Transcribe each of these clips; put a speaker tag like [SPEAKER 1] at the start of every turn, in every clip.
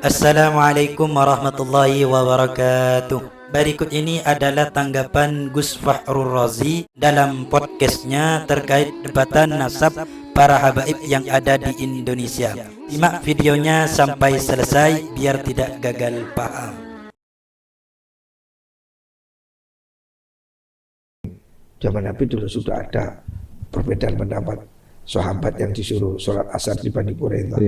[SPEAKER 1] Assalamualaikum warahmatullahi wabarakatuh. Berikut ini adalah tanggapan Gus Fahrul Razi dalam podcastnya terkait debatan nasab para habaib yang ada di Indonesia. Simak videonya sampai selesai biar tidak gagal paham.
[SPEAKER 2] Zaman Nabi dulu sudah ada perbedaan pendapat sahabat yang disuruh sholat asar di Bani Quraidah.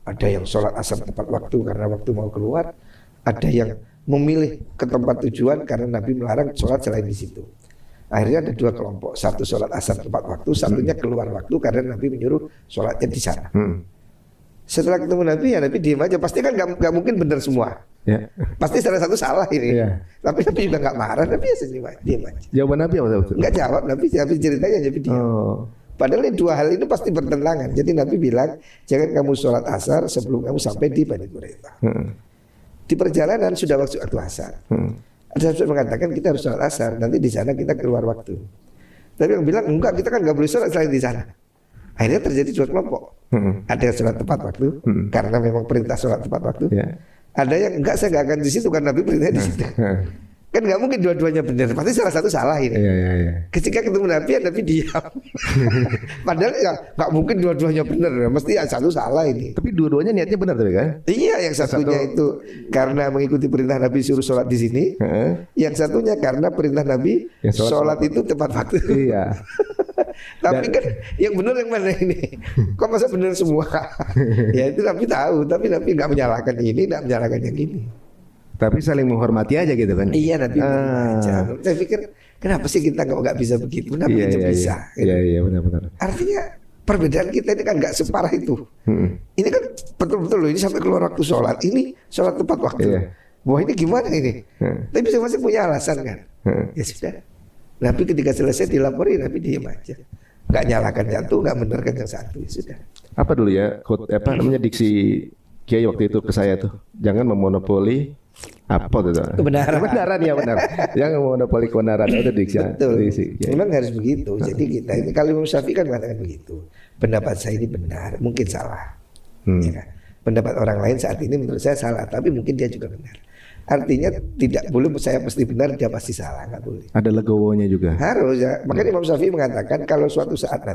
[SPEAKER 2] Ada yang sholat asar tepat waktu karena waktu mau keluar. Ada yang memilih ke tempat tujuan karena Nabi melarang sholat selain di situ. Akhirnya ada dua kelompok. Satu sholat asar tepat waktu, satunya keluar waktu karena Nabi menyuruh sholatnya di sana. Setelah ketemu Nabi, ya Nabi diem aja. Pasti kan gak mungkin benar semua. Ya. Pasti salah satu salah ini. Ya. Tapi Nabi juga gak marah, Nabi ya senyum aja, diem aja.
[SPEAKER 3] Jawaban Nabi apa?
[SPEAKER 2] Gak jawab, Nabi ceritanya Nabi diem. Padahal ini dua hal itu pasti bertentangan. Jadi Nabi bilang, jangan kamu sholat asar sebelum kamu sampai di Bani Quraidah. Di perjalanan sudah waktu asar. Ada yang mengatakan kita harus sholat asar, nanti di sana kita keluar waktu. Tapi yang bilang enggak, kita kan nggak boleh sholat selain di sana. Akhirnya terjadi dua kelompok. Ada yang sholat tepat waktu karena memang perintah sholat tepat waktu. Ada yang enggak, saya nggak akan di situ karena Nabi perintahnya di situ. Kan nggak mungkin dua-duanya benar, pasti salah satu salah ini. Ketika ketemu Nabi, Nabi diam. Padahal ya nggak mungkin dua-duanya benar, mesti satu salah ini.
[SPEAKER 3] Tapi dua-duanya niatnya benar tapi kan?
[SPEAKER 2] Iya, yang satunya itu karena mengikuti perintah Nabi suruh sholat di sini. Yang satunya karena perintah Nabi sholat itu tepat waktu. Iya. Tapi kan yang benar yang mana ini? Kok masa benar semua? Ya itu Nabi tahu, tapi Nabi nggak menyalahkan ini, nggak menyalahkan yang ini.
[SPEAKER 3] Tapi saling menghormati aja gitu kan?
[SPEAKER 2] Iya, Nabi aja. Saya pikir kenapa sih kita nggak bisa begitu? Nabi aja bisa.
[SPEAKER 3] Iya, benar-benar.
[SPEAKER 2] Artinya perbedaan kita ini kan nggak separah itu. Ini kan betul-betul loh. Ini sampai keluar waktu sholat. Ini sholat tepat waktu. Wah ini gimana ini? Tapi masing-masing punya alasan kan? Ya sudah. Nabi ketika selesai dilapori, Nabi diam aja. Nggak nyalakan satu, nggak benarkan yang satu. Ya sudah.
[SPEAKER 3] Apa dulu ya? Apa namanya diksi Kiai waktu itu ke saya tuh? Jangan memonopoli apa tuh? Kebenaran ya benar. Jangan memonopoli kebenaran itu diksi.
[SPEAKER 2] Betul. Memang harus begitu. Jadi kita ini kalau Imam Syafi'i kan mengatakan begitu. Pendapat saya ini benar, mungkin salah. Ya kan? Pendapat orang lain saat ini menurut saya salah, tapi mungkin dia juga benar. Artinya tidak boleh saya pasti benar, dia pasti salah, nggak boleh.
[SPEAKER 3] Ada legowonya juga.
[SPEAKER 2] Harus ya. Makanya Imam Syafi'i mengatakan kalau suatu saat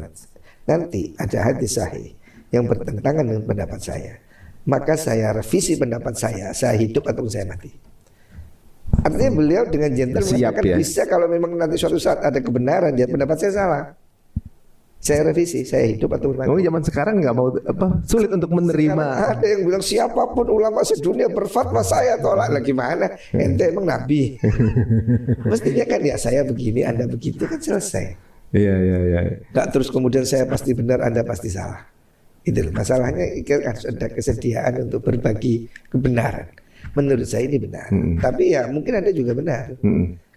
[SPEAKER 2] nanti ada hadis sahih yang bertentangan dengan pendapat saya, maka saya revisi pendapat saya hidup ataupun saya mati. Artinya beliau dengan gentle mengatakan bisa kalau memang nanti suatu saat ada kebenaran dia pendapat saya salah, saya revisi, saya hidup ataupun mati.
[SPEAKER 3] Oh, zaman sekarang nggak mau sulit untuk menerima.
[SPEAKER 2] Sekarang ada yang bilang siapapun ulama sedunia berfatwa saya tolak. Lagi mana? Ente emang nabi? Mestinya kan ya saya begini, Anda begitu kan selesai.
[SPEAKER 3] Iya.
[SPEAKER 2] Nggak terus kemudian saya pasti benar, Anda pasti salah. Itu masalahnya harus ada kesediaan untuk berbagi kebenaran. Menurut saya ini benar. Tapi ya mungkin Anda juga benar.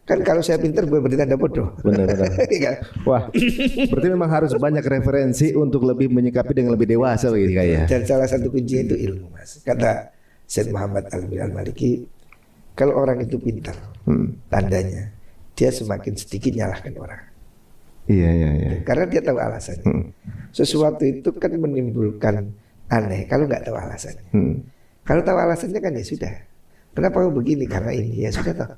[SPEAKER 2] Kan kalau saya pintar berarti Anda bodoh.
[SPEAKER 3] Benar. Wah, berarti memang harus banyak referensi untuk lebih menyikapi dengan lebih dewasa begitu kayak.
[SPEAKER 2] Dan salah satu kunci itu ilmu, Mas. Kata Syed Muhammad Al-Maliki, kalau orang itu pintar, tandanya dia semakin sedikit nyalahkan orang.
[SPEAKER 3] Iya.
[SPEAKER 2] Karena dia tahu alasannya. Sesuatu itu kan menimbulkan aneh kalau nggak tahu alasannya. Kalau tahu alasannya kan ya sudah. Kenapa kamu begini? Karena ini ya sudah tahu.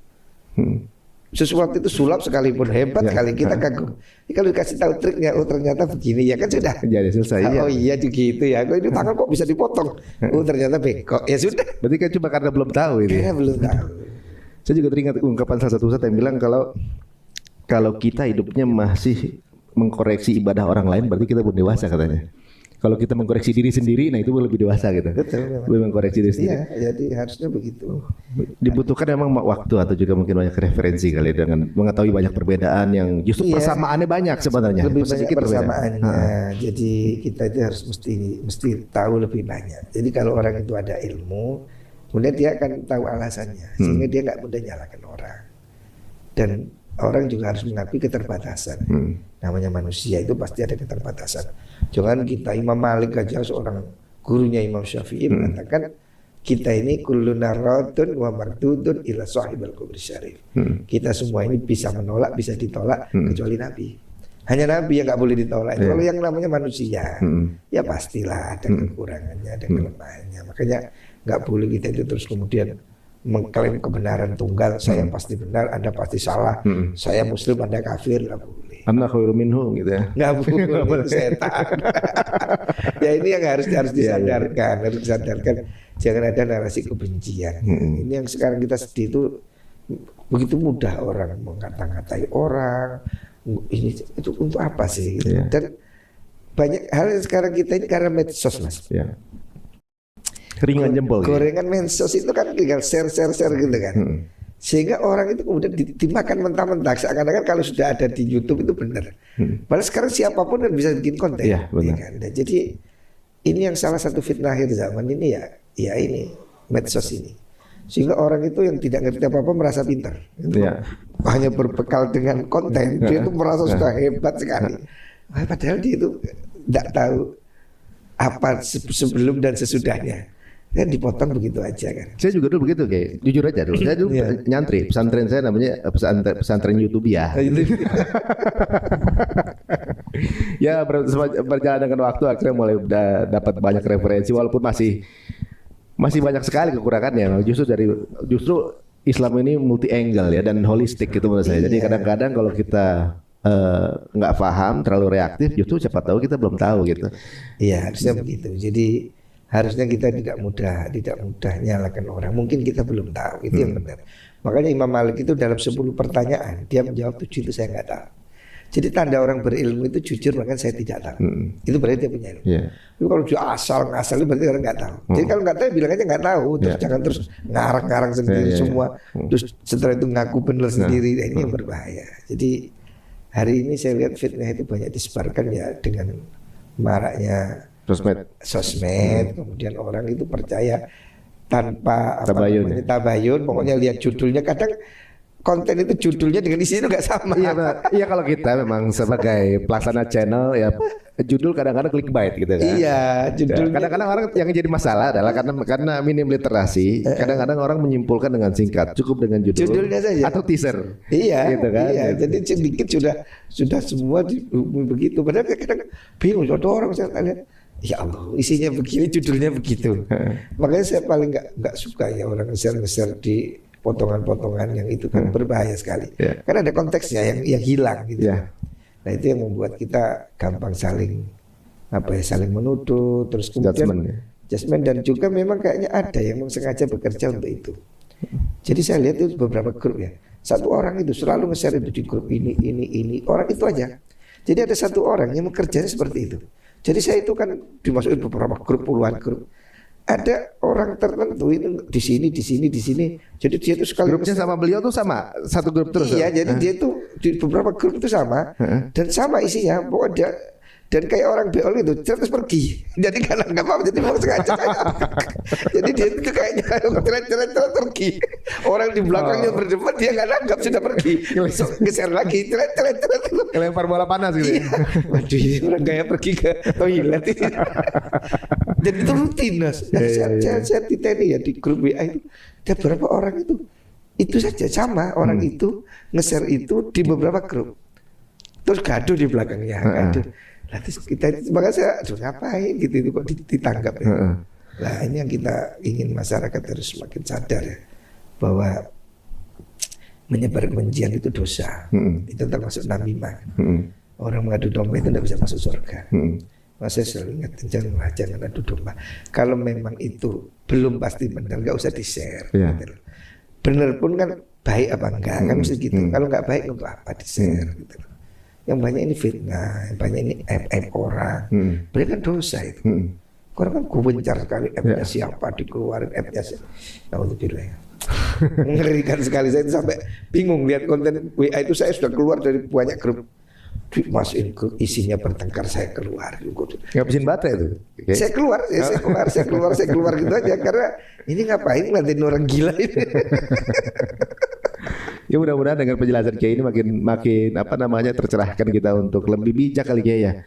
[SPEAKER 2] Sesuatu itu sulap sekalipun hebat sekali kita kagum. Kalau dikasih tahu triknya, oh ternyata begini ya kan sudah.
[SPEAKER 3] Jadi selesai.
[SPEAKER 2] Oh iya gitu ya. Kok ini tangan kok bisa dipotong? Oh ternyata bengkok. Ya sudah.
[SPEAKER 3] Berarti kan cuma karena belum tahu ini.
[SPEAKER 2] Karena belum tahu.
[SPEAKER 3] Saya juga teringat ungkapan salah satu ustaz yang bilang kalau kita hidupnya masih mengkoreksi ibadah orang lain berarti kita belum dewasa katanya. Kalau kita mengkoreksi diri sendiri, nah itu lebih dewasa gitu.
[SPEAKER 2] Betul.
[SPEAKER 3] Lebih mengkoreksi diri sendiri.
[SPEAKER 2] Iya, jadi harusnya begitu.
[SPEAKER 3] Dibutuhkan memang waktu atau juga mungkin banyak referensi kali dengan mengetahui banyak perbedaan yang justru persamaannya banyak sebenarnya.
[SPEAKER 2] Lebih banyak persamaannya. Jadi kita itu harus mesti tahu lebih banyak. Jadi kalau orang itu ada ilmu, kemudian dia akan tahu alasannya, sehingga dia nggak mudah nyalahkan orang. Dan orang juga harus mengakui keterbatasan. Namanya manusia itu pasti ada keterbatasan. Jangan kita Imam Malik aja seorang gurunya Imam Syafi'i mengatakan kita ini kulluna radun wa mardudun ila sahibal kubri syarif. Kita semua ini bisa menolak, bisa ditolak kecuali Nabi. hanya Nabi yang nggak boleh ditolak. Kalau yang namanya manusia, ya pastilah ada kekurangannya, ada kelemahannya. Makanya nggak boleh kita itu terus kemudian mengklaim kebenaran tunggal. Saya pasti benar, Anda pasti salah. Saya Muslim, Anda kafir, nggak boleh.
[SPEAKER 3] Ana khairum minhu gitu ya.
[SPEAKER 2] Nggak boleh, itu setan. Ya ini yang harus disadarkan, harus disadarkan. Jangan ada narasi kebencian. Ini yang sekarang kita sedih itu begitu mudah orang mengata-ngatai orang. Ini itu untuk apa sih? Gitu. Dan banyak hal yang sekarang kita ini karena medsos, Mas.
[SPEAKER 3] Ya. Ringan jempol.
[SPEAKER 2] Gorengan medsos itu kan tinggal share gitu kan. Sehingga orang itu kemudian dimakan mentah-mentah. Seakan-akan kalau sudah ada di YouTube itu benar. Padahal sekarang siapapun kan bisa bikin konten.
[SPEAKER 3] Iya, benar.
[SPEAKER 2] Ya kan? Dan jadi ini yang salah satu fitnah akhir zaman ini ya ini medsos ini. Sehingga orang itu yang tidak ngerti apa-apa merasa pintar. Hanya berbekal dengan konten dia itu merasa sudah hebat sekali. Padahal dia itu tidak tahu apa sebelum dan sesudahnya. Kan dipotong begitu aja kan.
[SPEAKER 3] Saya juga dulu begitu kayak jujur aja dulu. Saya dulu nyantri, pesantren saya namanya pesantren YouTube ya. Ya berjalan dengan waktu akhirnya mulai dapat banyak referensi walaupun masih banyak sekali kekurangannya. Justru Islam ini multi angle ya dan holistik gitu menurut saya. Jadi kadang-kadang kalau kita nggak paham terlalu reaktif, justru siapa tahu kita belum tahu gitu.
[SPEAKER 2] Iya harusnya begitu. Jadi harusnya kita tidak mudah nyalakan orang. Mungkin kita belum tahu, itu yang benar. Makanya Imam Malik itu dalam 10 pertanyaan dia menjawab 7 itu saya nggak tahu. Jadi tanda orang berilmu itu jujur, bahkan saya tidak tahu. Itu berarti dia punya ilmu. Tapi kalau dia ngasal itu berarti orang nggak tahu. Jadi kalau nggak tahu bilang aja nggak tahu. Terus jangan terus ngarang-ngarang sendiri semua. Terus setelah itu ngaku benar sendiri. Nah, ini yang berbahaya. Jadi hari ini saya lihat fitnah itu banyak disebarkan ya dengan maraknya sosmed, kemudian orang itu percaya tanpa tabayun, pokoknya lihat judulnya. Kadang konten itu judulnya dengan isinya nggak sama.
[SPEAKER 3] Iya kalau kita memang sebagai pelaksana channel ya judul kadang-kadang clickbait gitu kan.
[SPEAKER 2] Iya, judul.
[SPEAKER 3] Kadang-kadang orang yang jadi masalah adalah karena minim literasi. Kadang-kadang orang menyimpulkan dengan singkat, cukup dengan judulnya saja atau teaser.
[SPEAKER 2] Iya,
[SPEAKER 3] gitu kan.
[SPEAKER 2] Iya, jadi sedikit sudah semua dihukumi begitu. Padahal kadang bingung ada orang saya lihat. Ya Allah, isinya begini, judulnya begitu. Makanya saya paling nggak suka ya orang nge-share di potongan-potongan yang itu kan berbahaya sekali. Karena ada konteksnya yang hilang gitu. Nah itu yang membuat kita gampang saling menuduh, terus kemudian judgment, dan juga memang kayaknya ada yang sengaja bekerja untuk itu. Jadi saya lihat itu beberapa grup ya. Satu orang itu selalu nge-share itu di grup ini orang itu aja. Jadi ada satu orang yang bekerjanya seperti itu. Jadi saya itu kan dimasukin beberapa grup, puluhan grup. Ada orang tertentu itu di sini. Jadi dia itu sekali
[SPEAKER 3] grupnya sama beliau tuh sama satu grup terus.
[SPEAKER 2] Iya, jadi dia itu di beberapa grup itu sama dan sama isinya. Pokoknya dan kayak orang beol itu terus pergi. Jadi karena nggak apa-apa, jadi mau sengaja. Jadi dia itu kayaknya teret pergi. Orang di belakangnya berdebat dia nggak nanggap sudah pergi. Geser lagi teret.
[SPEAKER 3] Lempar bola panas gitu.
[SPEAKER 2] Iya. Waduh, ini orang gaya pergi ke toilet ini. Dan itu rutin, Mas. Saya titeni ya di grup WA itu ada beberapa orang itu saja sama orang itu nge-share itu di beberapa grup. Terus gaduh di belakangnya, gaduh. Terus makanya saya ngapain gitu itu kok ditanggap ya. Nah ini yang kita ingin masyarakat harus semakin sadar ya, bahwa menyebar kebencian itu dosa. Itu termasuk namimah. Orang mengadu domba itu tidak bisa masuk surga. Saya selalu ingat jangan adu domba. Kalau memang itu belum pasti benar, nggak usah di-share. Gitu. Benar pun kan baik apa enggak kan mesti gitu. Kalau nggak baik untuk apa di-share gitu. Yang banyak ini fitnah, yang banyak ini aib orang. Berarti kan dosa itu. Orang kan kubencar sekali aibnya siapa dikeluarin aibnya siapa. Alhamdulillah. Mengerikan sekali, saya itu sampai bingung lihat konten WA itu. Saya sudah keluar dari banyak grup. Masukin grup isinya bertengkar, saya keluar.
[SPEAKER 3] Ngabisin baterai itu.
[SPEAKER 2] Okay. Saya keluar gitu aja karena ini ngapain ngeliatin orang gila ini.
[SPEAKER 3] Ya mudah-mudahan dengan penjelasan Kiai ini makin tercerahkan kita untuk lebih bijak kali Kiai ya.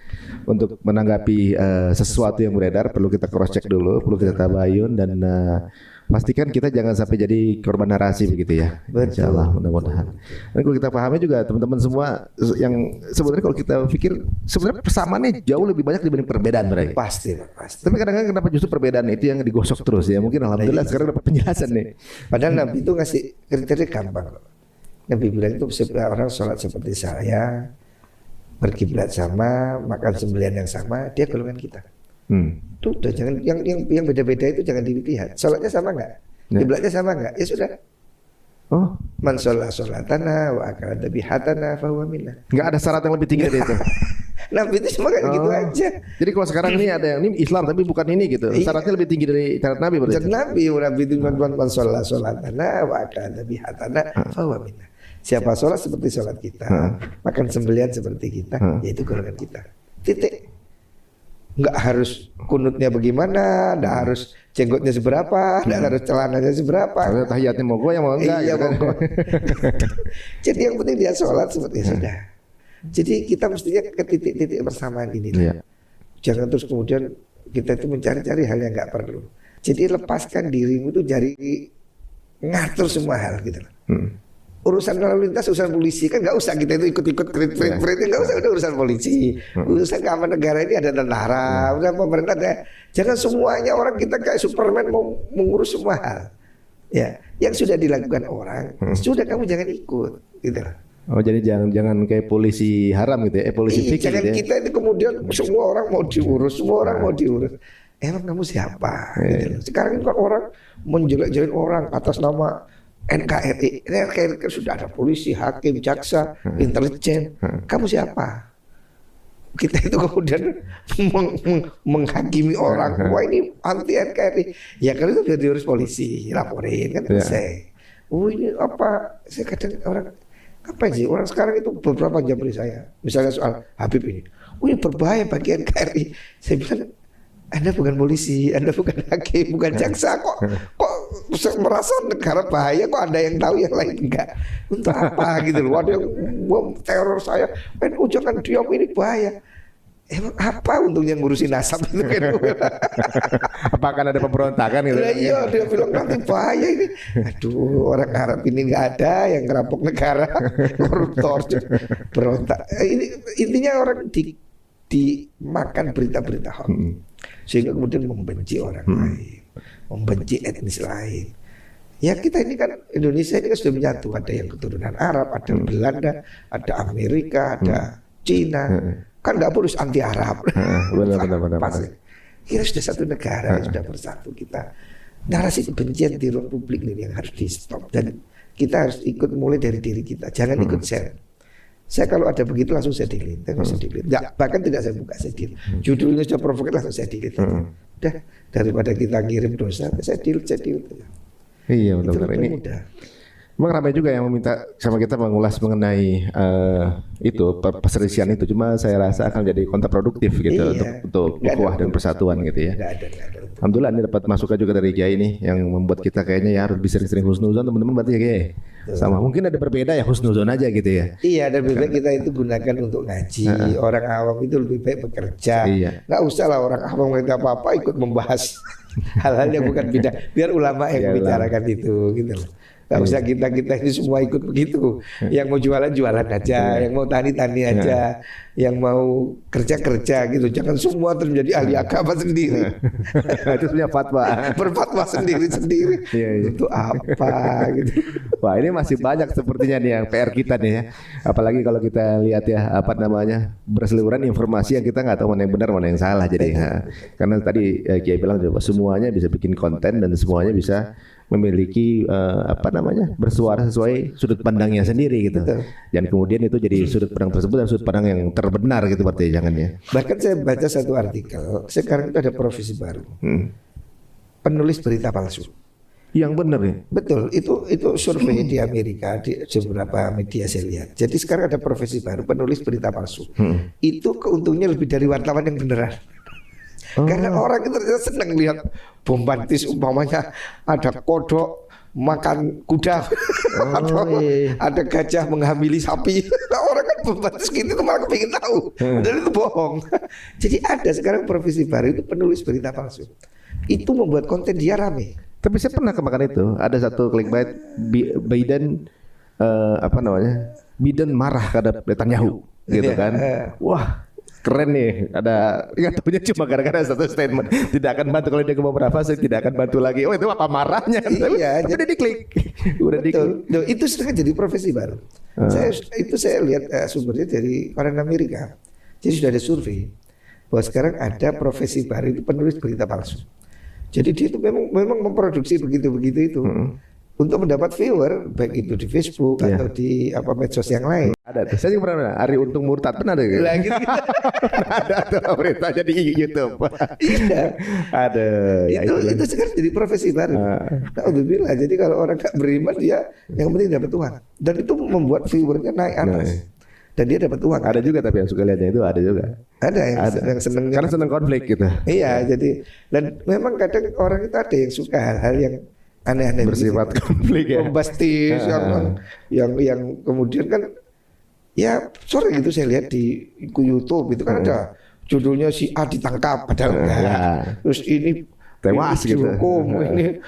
[SPEAKER 3] Untuk menanggapi sesuatu yang beredar perlu kita cross check dulu, perlu kita tabayun dan pastikan kita jangan sampai jadi korban narasi begitu ya. Insyaallah mudah-mudahan. Dan kalau kita pahami juga teman-teman semua yang sebenarnya kalau kita pikir sebenarnya persamaannya jauh lebih banyak dibanding perbedaan mereka.
[SPEAKER 2] Pasti, Pak, pasti.
[SPEAKER 3] Tapi kadang-kadang kenapa justru perbedaan itu yang digosok terus ya? Mungkin alhamdulillah sekarang dapat penjelasan nih.
[SPEAKER 2] Padahal Nabi itu ngasih kriteria gampang. Nabi bilang itu orang sholat seperti saya, berkiblat sama, makan sembelihan yang sama, dia golongan kita. Itu udah jangan yang beda-beda itu jangan dilihat. Sholatnya sama nggak? Kiblatnya sama nggak? Ya sudah.
[SPEAKER 3] Oh,
[SPEAKER 2] Man sholatana wa akala dabihatana fahuwa minna.
[SPEAKER 3] nggak ada syarat yang lebih tinggi dari itu.
[SPEAKER 2] Nabi itu cuma kayak gitu aja.
[SPEAKER 3] Jadi kalau sekarang ini ada yang ini Islam tapi bukan ini gitu. Syaratnya lebih tinggi dari syarat Nabi berarti.
[SPEAKER 2] Dan Nabi itu man sholatana wa akala dabihatana fahuwa minna. Siapa sholat seperti sholat kita, makan sembelihan seperti kita, yaitu golongan kita. Titik. Nggak harus kunutnya bagaimana, nggak harus jenggotnya seberapa, nggak harus celananya seberapa.
[SPEAKER 3] Harus tahiyatnya mau gue yang mau enggak.
[SPEAKER 2] Iya,
[SPEAKER 3] gitu kan.
[SPEAKER 2] Jadi yang penting dia sholat seperti sudah. Jadi kita mestinya ke titik-titik persamaan ini. Jangan terus kemudian kita itu mencari-cari hal yang nggak perlu. Jadi lepaskan dirimu itu dari ngatur semua hal gitu. Urusan lalu lintas, urusan polisi kan nggak usah kita itu ikut-ikut kredit nggak usah, udah urusan polisi. Urusan keamanan negara ini ada tentara, udah pemerintah ada. Jangan semuanya orang kita kayak Superman mau mengurus semua hal. Ya, yang sudah dilakukan orang, sudah kamu jangan ikut, gitu.
[SPEAKER 3] Oh jadi jangan kayak polisi haram gitu ya, polisi fikih
[SPEAKER 2] jangan
[SPEAKER 3] gitu ya.
[SPEAKER 2] kita itu kemudian semua orang mau diurus, semua orang mau diurus. Emang kamu siapa? Gitu. Sekarang ini kan orang menjelek-jelekin orang atas nama NKRI. NKRI kan sudah ada polisi, hakim, jaksa, intelijen. Kamu siapa? Kita itu kemudian menghakimi orang. Wah ini anti NKRI. Ya kalau itu biar diurus polisi, laporin kan selesai. Oh ini apa? Saya kadang orang apa sih? Orang sekarang itu beberapa jam beri saya. Misalnya soal Habib ini. Oh ini berbahaya bagi NKRI. Saya bilang Anda bukan polisi, Anda bukan hakim, bukan jaksa. Kok merasa negara bahaya, kok ada yang tahu yang lain enggak? Untuk apa gitu loh? Ada yang bom teror saya, NU jangan diam, ini bahaya. Emang apa untungnya ngurusin nasab itu kan?
[SPEAKER 3] Apakah ada pemberontakan gitu?
[SPEAKER 2] Iya, dia bilang nanti bahaya ini. Aduh, orang Arab ini nggak ada yang ngerampok negara, koruptor, berontak. Ini intinya orang dimakan berita-berita hoax, sehingga kemudian membenci orang lain, membenci etnis lain. Ya kita ini kan Indonesia ini kan sudah menyatu. Ada yang keturunan Arab, ada Belanda, ada Amerika, ada Cina. Kan nggak boleh anti Arab.
[SPEAKER 3] Benar.
[SPEAKER 2] Kita sudah satu negara, sudah bersatu kita. Narasi kebencian di ruang publik ini yang harus di stop, dan kita harus ikut mulai dari diri kita. Jangan ikut share. Saya kalau ada begitu langsung saya delete, bahkan tidak saya buka, saya delete. Judulnya sudah provokatif langsung saya delete. Udah, daripada kita ngirim dosa, saya delete.
[SPEAKER 3] Iya betul. Ini
[SPEAKER 2] mudah.
[SPEAKER 3] Memang ramai juga yang meminta sama kita mengulas mengenai itu perselisihan itu. Cuma saya rasa akan jadi kontraproduktif gitu untuk ukhuwah dan persatuan gitu ya.
[SPEAKER 2] Nggak ada.
[SPEAKER 3] Alhamdulillah ini dapat masukan juga dari Kiai ini yang membuat kita kayaknya ya harus bisa sering husnuzon teman-teman, berarti ya Kiai. Sama mungkin ada berbeda ya, husnuzon aja gitu ya.
[SPEAKER 2] Iya, dan lebih baik kita itu gunakan untuk ngaji. Orang awam itu lebih baik bekerja. Nggak usah lah orang awam nggak apa-apa ikut membahas hal-hal yang bukan bidang. Biar ulama yang membicarakan itu gitu loh. Gak usah kita ini semua ikut begitu. Yang mau jualan aja, yang mau tani aja, yang mau kerja gitu. Jangan semua terjadi ahli agama sendiri.
[SPEAKER 3] Itu sebenarnya fatwa.
[SPEAKER 2] Berfatwa sendiri. Itu apa gitu.
[SPEAKER 3] Wah ini masih banyak sepertinya nih yang PR kita nih ya. Apalagi kalau kita lihat ya berseliweran informasi yang kita nggak tahu mana yang benar mana yang salah. Jadi karena tadi Kiai bilang coba semuanya bisa bikin konten dan semuanya bisa memiliki bersuara sesuai sudut pandangnya sendiri gitu. Dan kemudian itu jadi sudut pandang tersebut dan sudut pandang yang terbenar gitu berarti jangan ya.
[SPEAKER 2] Bahkan saya baca satu artikel, sekarang itu ada profesi baru. Penulis berita palsu.
[SPEAKER 3] Yang benar ya.
[SPEAKER 2] Betul, itu survei di Amerika di beberapa media saya lihat. Jadi sekarang ada profesi baru, penulis berita palsu. Itu keuntungnya lebih dari wartawan yang beneran. Karena orang itu ternyata senang lihat bombastis, umpamanya ada kodok makan kuda, atau ada gajah menghamili sapi. Orang kan bombastis gitu malah kepingin tahu, dan itu bohong. Jadi ada sekarang profesi baru itu penulis berita palsu. Itu membuat konten dia rame.
[SPEAKER 3] Tapi saya pernah kemakan itu. Ada satu clickbait Biden apa namanya? Biden marah terhadap Netanyahu gitu kan. Wah, keren nih. Ada nggak tahunya cuma gara-gara satu statement tidak akan bantu kalau dia ngomong berapa saya tidak akan bantu lagi. Oh itu apa marahnya?
[SPEAKER 2] Iya,
[SPEAKER 3] tapi udah diklik. Udah diklik.
[SPEAKER 2] Loh, itu sudah jadi profesi baru. Saya lihat sumbernya dari orang Amerika. Jadi sudah ada survei bahwa sekarang ada profesi baru itu penulis berita palsu. Jadi dia itu memang memproduksi begitu itu untuk mendapat viewer, baik itu di Facebook atau di medsos yang lain.
[SPEAKER 3] Ada tuh. Saya juga pernah. Ari Untung Murtad pernah ada gitu.
[SPEAKER 2] Lagi
[SPEAKER 3] Ada tuh beritanya di YouTube.
[SPEAKER 2] Iya.
[SPEAKER 3] Ada.
[SPEAKER 2] Itu sekarang jadi profesi baru. Alhamdulillah. Jadi kalau orang nggak beriman dia yang penting dapat uang. Dan itu membuat viewernya naik atas. Dan dia dapat uang.
[SPEAKER 3] Ada juga tapi yang suka lihatnya itu ada juga.
[SPEAKER 2] Ada yang seneng.
[SPEAKER 3] Karena seneng konflik gitu.
[SPEAKER 2] Iya. Jadi dan memang kadang orang itu ada yang suka hal-hal yang aneh-aneh
[SPEAKER 3] bersifat
[SPEAKER 2] begitu.
[SPEAKER 3] Konflik ya.
[SPEAKER 2] Bombastis yang kemudian kan ya sore gitu saya lihat di YouTube itu kan ada judulnya si A ditangkap padahal enggak. Terus ini
[SPEAKER 3] tewas gitu.
[SPEAKER 2] Hukum ini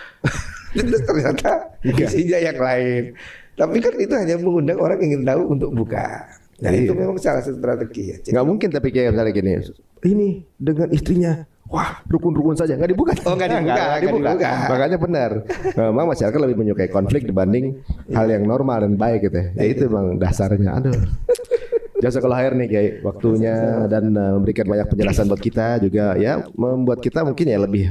[SPEAKER 2] terus ternyata isinya yang lain. Tapi kan itu hanya mengundang orang yang ingin tahu untuk buka. Nah itu memang salah satu strategi ya.
[SPEAKER 3] Nggak mungkin tapi kayak misalnya gini, ini dengan istrinya, wah rukun-rukun saja nggak dibuka.
[SPEAKER 2] Oh nggak dibuka.
[SPEAKER 3] Makanya benar. Memang masyarakat lebih menyukai konflik dibanding hal yang normal dan baik gitu. Ya itu memang dasarnya. Aduh. Jazakallah khair nih Kiai waktunya dan memberikan banyak penjelasan buat kita juga ya membuat kita mungkin ya lebih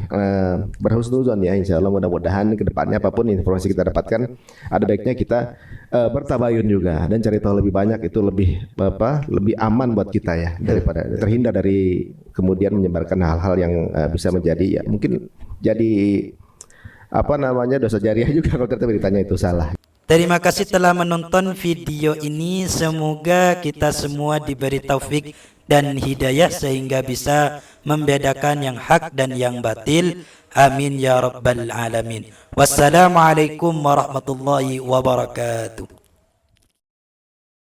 [SPEAKER 3] berhusnuzon ya insyaallah mudah-mudahan kedepannya apapun informasi kita dapatkan ada baiknya kita bertabayun juga dan cari tahu lebih banyak itu lebih aman buat kita ya daripada terhindar dari kemudian menyebarkan hal-hal yang bisa menjadi ya mungkin jadi dosa jariah juga kalau ternyata beritanya itu salah.
[SPEAKER 1] Terima kasih telah menonton video ini. Semoga kita semua diberi taufik dan hidayah sehingga bisa membedakan yang hak dan yang batil. Amin ya rabbal alamin. Wassalamualaikum warahmatullahi wabarakatuh.